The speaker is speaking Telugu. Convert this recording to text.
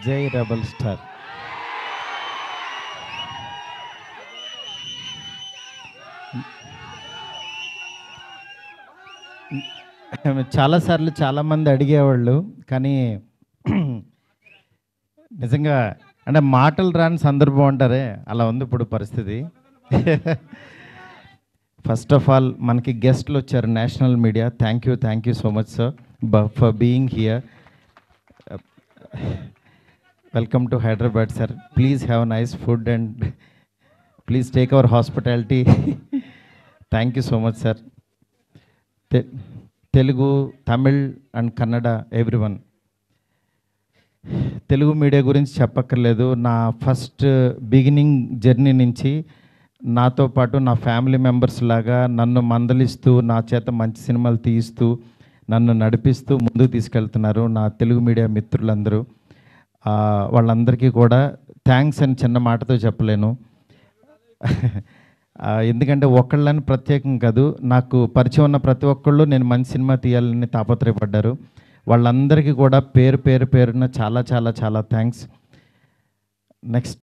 జై రెబల్ స్టార్. చాలాసార్లు చాలామంది అడిగేవాళ్ళు, కానీ నిజంగా అంటే మాటలు రాని సందర్భం అంటారే, అలా ఉంది ఇప్పుడు పరిస్థితి. ఫస్ట్ ఆఫ్ ఆల్ మనకి గెస్ట్లు వచ్చారు, national media. Thank you so much sir for being here. Welcome to Hyderabad sir. Please have nice food and please take our hospitality. Thank you so much sir. Telugu, Tamil and Kannada everyone. Telugu media గురించి చెప్పక్కర్లేదు. నా ఫస్ట్ బిగినింగ్ జర్నీ నుంచి నాతో పాటు నా ఫ్యామిలీ మెంబర్స్ లాగా నన్ను మందలిస్తూ, నా చేత మంచి సినిమాలు తీయిస్తూ, నన్ను నడిపిస్తూ ముందుకు తీసుకెళ్తున్నారు నా తెలుగు మీడియా మిత్రులందరూ. వాళ్ళందరికీ కూడా థ్యాంక్స్ అని చిన్న మాటతో చెప్పలేను. ఎందుకంటే ఒకళ్ళని ప్రత్యేకం కాదు, నాకు పరిచయం ఉన్న ప్రతి ఒక్కళ్ళు నేను మంచి సినిమా తీయాలని తాపత్రయపడ్డారు. వాళ్ళందరికీ కూడా పేరున చాలా చాలా చాలా థ్యాంక్స్. నెక్స్ట్